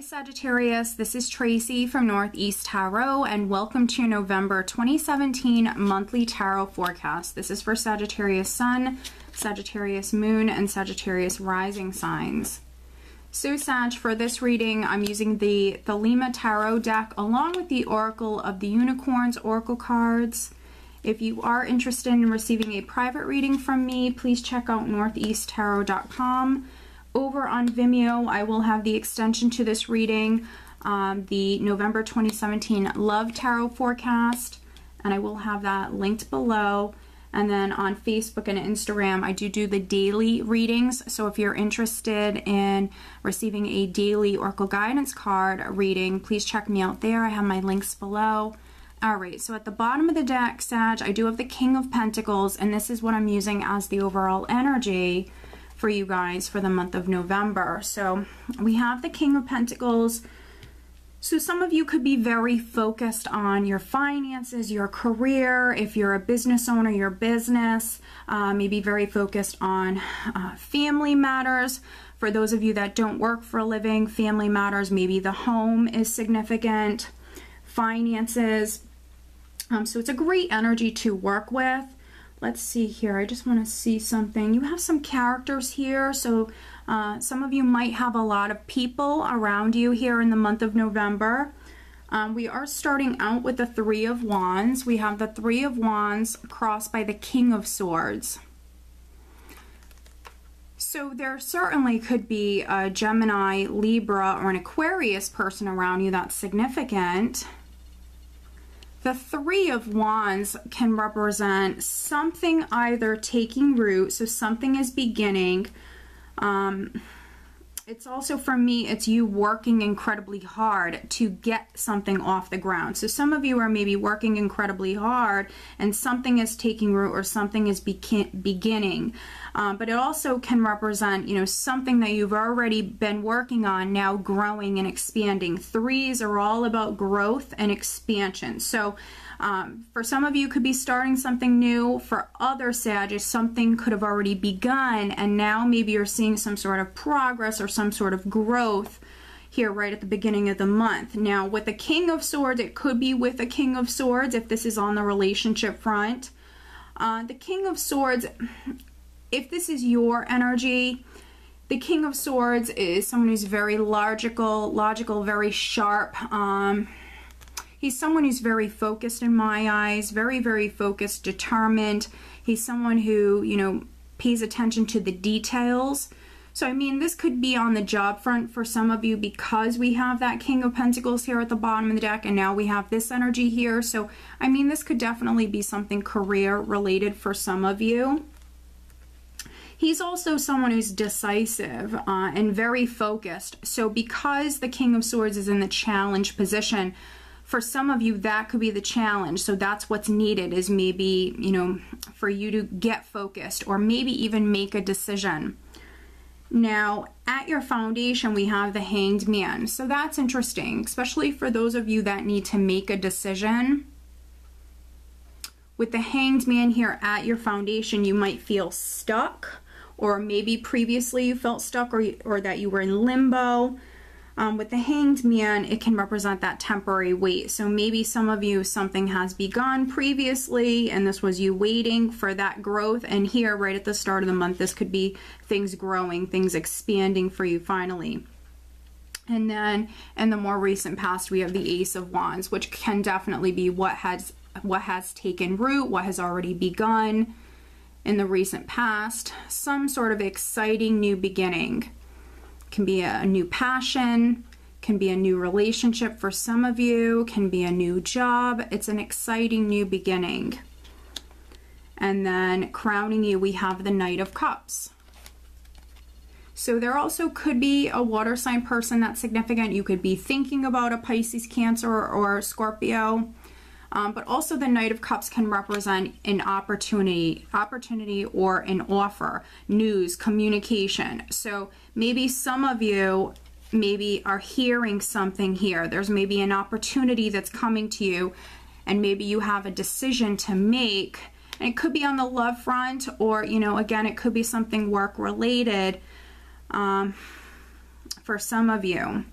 Sagittarius, this is Tracy from Northeast Tarot, and welcome to your November 2017 monthly tarot forecast. This is for Sagittarius Sun, Sagittarius Moon, and Sagittarius Rising signs. So Sag, for this reading, I'm using the Lima Tarot deck along with the Oracle of the Unicorns Oracle cards. If you are interested in receiving a private reading from me, please check out northeasttarot.com. Over on Vimeo, I will have the extension to this reading, the November 2017 Love Tarot Forecast, and I will have that linked below. And then on Facebook and Instagram, I do the daily readings. So if you're interested in receiving a daily Oracle Guidance card reading, please check me out there. I have my links below. Alright, so at the bottom of the deck, Sag, I do have the King of Pentacles, and this is what I'm using as the overall energy for you guys for the month of November. So we have the King of Pentacles. So some of you could be very focused on your finances, your career. If you're a business owner, your business, maybe very focused on family matters. For those of you that don't work for a living, family matters, maybe the home is significant, finances. So it's a great energy to work with. Let's see here. I just want to see something. You have some characters here. So some of you might have a lot of people around you here in the month of November. We are starting out with the Three of Wands. We have the Three of Wands crossed by the King of Swords. So there certainly could be a Gemini, Libra, or an Aquarius person around you that's significant. The Three of Wands can represent something either taking root, so something is beginning. It's also, for me, it's you working incredibly hard to get something off the ground. So some of you are maybe working incredibly hard and something is taking root or something is beginning. But it also can represent, you know, something that you've already been working on now growing and expanding. Threes are all about growth and expansion. So for some of you, could be starting something new. For other Sagittarius, something could have already begun, and now maybe you're seeing some sort of progress or some sort of growth here right at the beginning of the month. Now, with the King of Swords, it could be with a King of Swords if this is on the relationship front. The King of Swords, if this is your energy, the King of Swords is someone who's very logical, very sharp. He's someone who's very focused in my eyes, very focused, determined. He's someone who, you know, pays attention to the details. So, I mean, this could be on the job front for some of you because we have that King of Pentacles here at the bottom of the deck, and now we have this energy here. So, I mean, this could definitely be something career related for some of you. He's also someone who's decisive and very focused. So because the King of Swords is in the challenge position, for some of you, that could be the challenge. So that's what's needed, is maybe, you know, for you to get focused or maybe even make a decision. Now, at your foundation, we have the Hanged Man. So that's interesting, especially for those of you that need to make a decision. With the Hanged Man here at your foundation, you might feel stuck, or maybe previously you felt stuck, or that you were in limbo. With the Hanged Man, it can represent that temporary wait. So maybe some of you, something has begun previously, and this was you waiting for that growth. And here, right at the start of the month, this could be things growing, things expanding for you finally. And then in the more recent past, we have the Ace of Wands, which can definitely be what has taken root, what has already begun in the recent past. Some sort of exciting new beginning. Can be a new passion, can be a new relationship for some of you, can be a new job. It's an exciting new beginning. And then crowning you, we have the Knight of Cups. So there also could be a water sign person that's significant. You could be thinking about a Pisces, Cancer, or Scorpio. But also the Knight of Cups can represent an opportunity or an offer, news, communication. So maybe some of you maybe are hearing something here. There's maybe an opportunity that's coming to you, and maybe you have a decision to make. And it could be on the love front, or, you know, again, it could be something work related for some of you.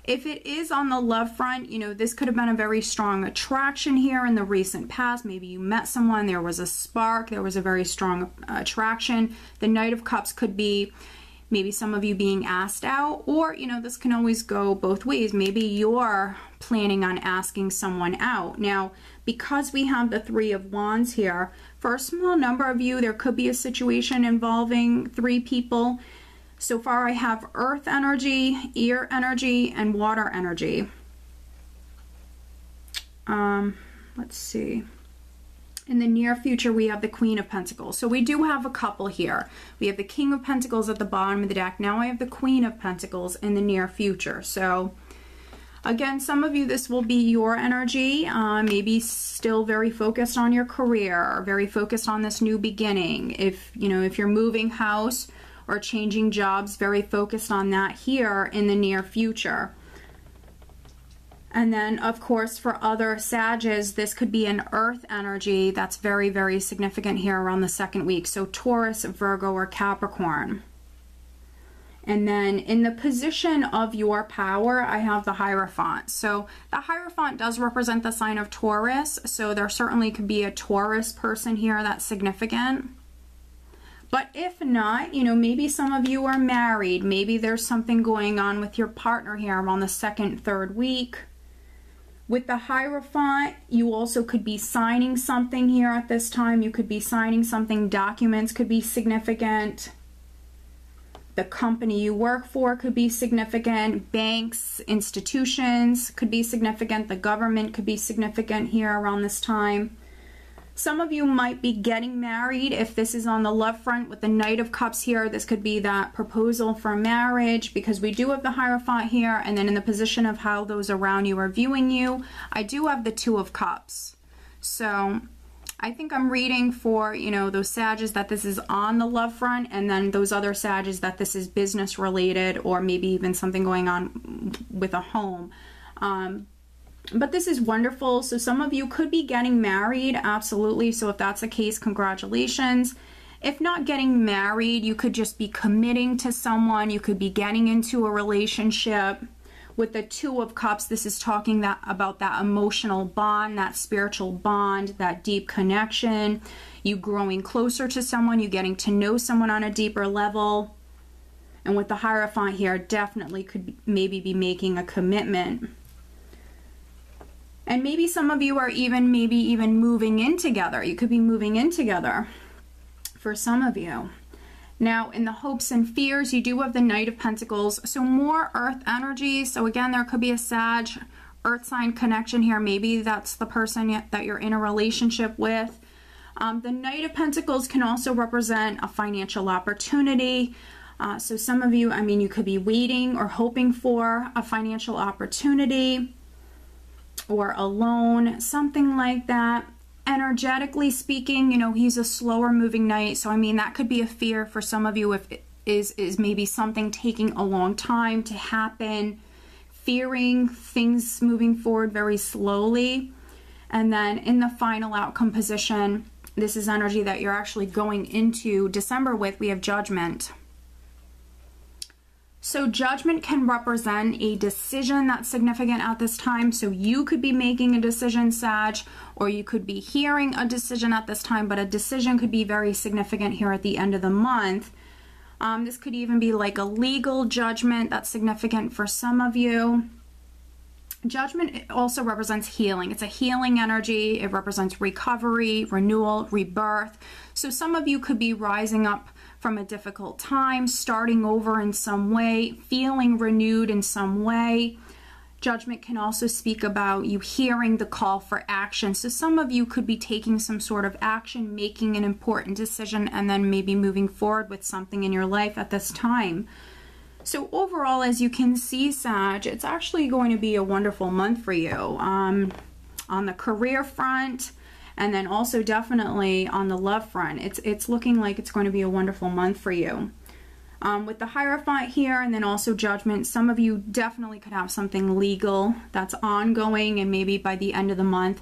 If it is on the love front, you know, this could have been a very strong attraction here in the recent past. Maybe you met someone, there was a spark, there was a very strong attraction. The Knight of Cups could be maybe some of you being asked out, or, you know, this can always go both ways. Maybe you're planning on asking someone out. Now, because we have the Three of Wands here, for a small number of you, there could be a situation involving 3 people. So far, I have earth energy, air energy, and water energy. Let's see. In the near future, we have the Queen of Pentacles. So we do have a couple here. We have the King of Pentacles at the bottom of the deck. Now I have the Queen of Pentacles in the near future. So again, some of you, this will be your energy. Maybe still very focused on your career, or very focused on this new beginning. If, you know, if you're moving house or changing jobs, very focused on that here in the near future. And then, of course, for other Sages, this could be an earth energy that's very, very significant here around the 2nd week. So Taurus, Virgo, or Capricorn. And then in the position of your power, I have the Hierophant. So the Hierophant does represent the sign of Taurus. So there certainly could be a Taurus person here that's significant. But if not, you know, maybe some of you are married. Maybe there's something going on with your partner here around the 2nd, 3rd week. With the Hierophant, you also could be signing something here at this time. You could be signing something. Documents could be significant. The company you work for could be significant. Banks, institutions could be significant. The government could be significant here around this time. Some of you might be getting married. If this is on the love front with the Knight of Cups here, this could be that proposal for marriage, because we do have the Hierophant here. And then in the position of how those around you are viewing you, I do have the Two of Cups. So I think I'm reading for, you know, those Sages that this is on the love front, and then those other Sages that this is business related, or maybe even something going on with a home. But this is wonderful. So some of you could be getting married, absolutely. So if that's the case, congratulations. If not getting married, you could just be committing to someone. You could be getting into a relationship. With the Two of Cups, this is talking about that emotional bond, that spiritual bond, that deep connection. You growing closer to someone, you getting to know someone on a deeper level. And with the Hierophant here, definitely could maybe be making a commitment. And maybe some of you are maybe even moving in together. You could be moving in together for some of you. Now, in the hopes and fears, you do have the Knight of Pentacles. So more earth energy. So again, there could be a Sag, earth sign connection here. Maybe that's the person that you're in a relationship with. The Knight of Pentacles can also represent a financial opportunity. So some of you, I mean, you could be waiting or hoping for a financial opportunity, or a loan, something like that. Energetically speaking, you know, he's a slower moving knight. So, I mean, that could be a fear for some of you if it is maybe something taking a long time to happen, fearing things moving forward very slowly. And then in the final outcome position, this is energy that you're actually going into December with. We have Judgment. So Judgment can represent a decision that's significant at this time. So you could be making a decision, Sag, or you could be hearing a decision at this time, but a decision could be very significant here at the end of the month. This could even be like a legal judgment that's significant for some of you. Judgment also represents healing. It's a healing energy. It represents recovery, renewal, rebirth. So some of you could be rising up from a difficult time, starting over in some way, feeling renewed in some way. Judgment can also speak about you hearing the call for action. So some of you could be taking some sort of action, making an important decision, and then maybe moving forward with something in your life at this time. So overall, as you can see, Sag, it's actually going to be a wonderful month for you on the career front, and then also definitely on the love front. It's looking like it's going to be a wonderful month for you. With the Hierophant here and then also Judgment, some of you definitely could have something legal that's ongoing, and maybe by the end of the month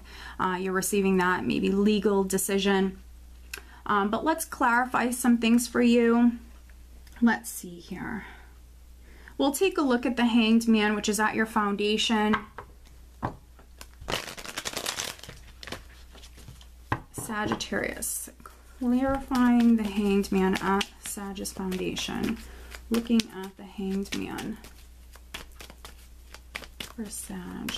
you're receiving that maybe legal decision. But let's clarify some things for you. Let's see here. We'll take a look at the Hanged Man, which is at your foundation. Sagittarius, clarifying the Hanged Man at Sagittarius foundation. Looking at the Hanged Man for Sag.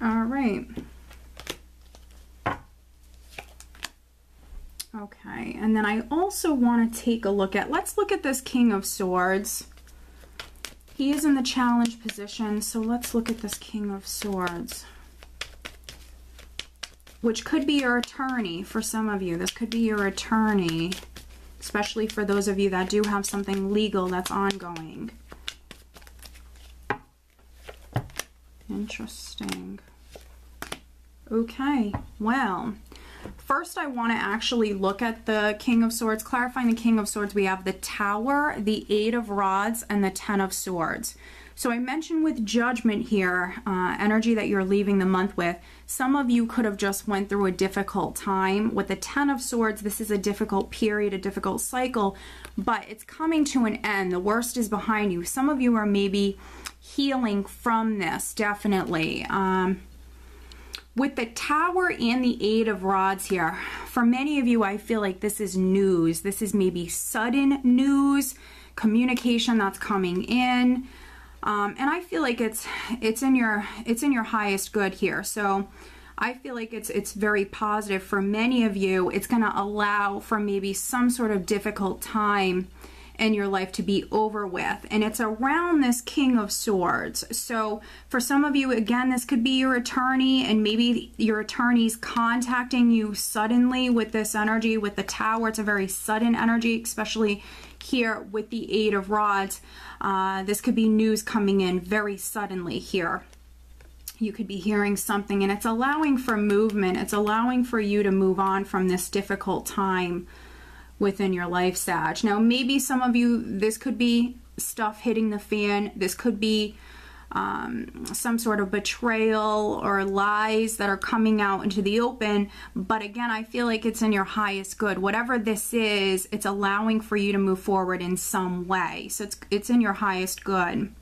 All right. Okay, and then I also want to take a look at, let's look at this King of Swords. He is in the challenge position, so let's look at this King of Swords, which could be your attorney for some of you. This could be your attorney, especially for those of you that do have something legal that's ongoing. Interesting. Okay, well, first I want to actually look at the King of Swords. Clarifying the King of Swords, we have the Tower, the Eight of Rods, and the Ten of Swords. So I mentioned with Judgment here, energy that you're leaving the month with, some of you could have just went through a difficult time. With the Ten of Swords, this is a difficult period, a difficult cycle, but it's coming to an end. The worst is behind you. Some of you are maybe healing from this, definitely. With the Tower and the Eight of Rods here, for many of you, I feel like this is news. This is maybe sudden news, communication that's coming in, and I feel like it's in your highest good here. So I feel like it's very positive for many of you. It's going to allow for maybe some sort of difficult time in your life to be over with, and it's around this King of Swords. So for some of you, again, this could be your attorney, and maybe your attorney's contacting you suddenly with this energy. With the Tower, it's a very sudden energy, especially here with the Eight of Rods. This could be news coming in very suddenly here. You could be hearing something, and it's allowing for movement. It's allowing for you to move on from this difficult time within your life, Sag. Now, maybe some of you, this could be stuff hitting the fan. This could be some sort of betrayal or lies that are coming out into the open. But again, I feel like it's in your highest good. Whatever this is, it's allowing for you to move forward in some way. So it's in your highest good.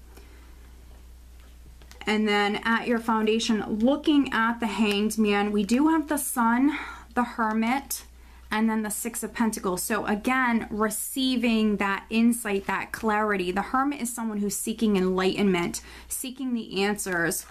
And then at your foundation, looking at the Hanged Man, we do have the Sun, the Hermit, and then the Six of Pentacles. So again, receiving that insight, that clarity. The Hermit is someone who's seeking enlightenment, seeking the answers.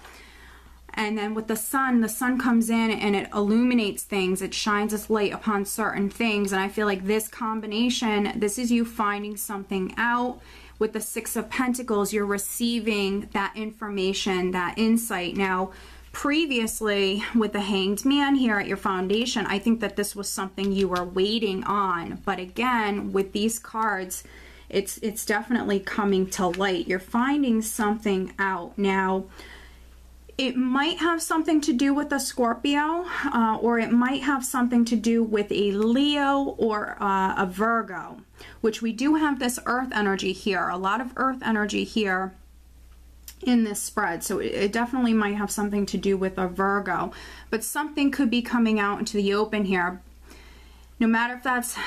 And then with the sun comes in and it illuminates things. It shines its light upon certain things. And I feel like this combination, this is you finding something out. With the Six of Pentacles, you're receiving that information, that insight. Now, previously with the Hanged Man here at your foundation, I think that this was something you were waiting on. But again, with these cards, it's definitely coming to light. You're finding something out. Now, it might have something to do with a Scorpio, or it might have something to do with a Leo or a Virgo, which we do have this earth energy here, a lot of earth energy here in this spread. So it definitely might have something to do with a Virgo, but something could be coming out into the open here. No matter if that's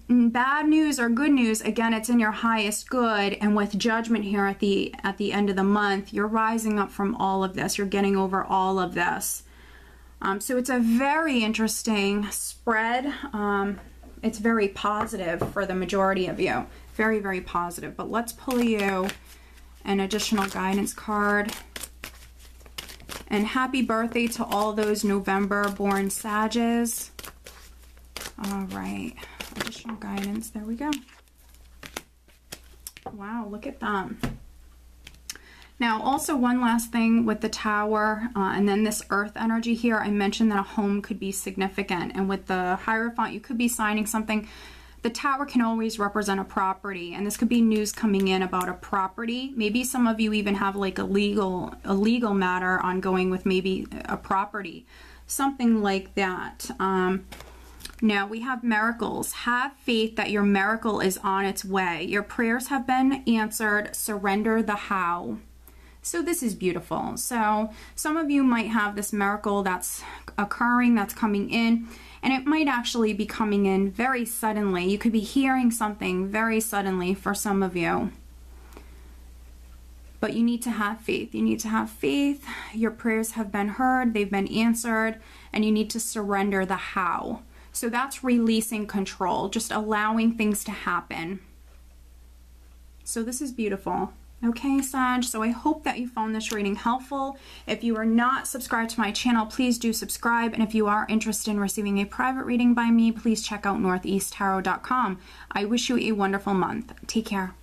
bad news or good news, again, it's in your highest good. And with Judgment here at the end of the month, you're rising up from all of this. You're getting over all of this. So it's a very interesting spread. It's very positive for the majority of you. Very, very positive. But let's pull you an additional guidance card. And happy birthday to all those November born Sages. All right, additional guidance. There we go. Wow, look at them. Now, also one last thing with the Tower, and then this earth energy here, I mentioned that a home could be significant. And with the Hierophant, you could be signing something. The Tower can always represent a property, and this could be news coming in about a property. Maybe some of you even have like a legal matter ongoing with maybe a property, something like that. Now we have miracles. Have faith that your miracle is on its way. Your prayers have been answered. Surrender the how. So this is beautiful. So some of you might have this miracle that's occurring, that's coming in, and it might actually be coming in very suddenly. You could be hearing something very suddenly for some of you. But you need to have faith. You need to have faith. Your prayers have been heard, they've been answered, and you need to surrender the how. So that's releasing control, just allowing things to happen. So this is beautiful. Okay, Sag, so I hope that you found this reading helpful. If you are not subscribed to my channel, please do subscribe. And if you are interested in receiving a private reading by me, please check out northeasttarot.com. I wish you a wonderful month. Take care.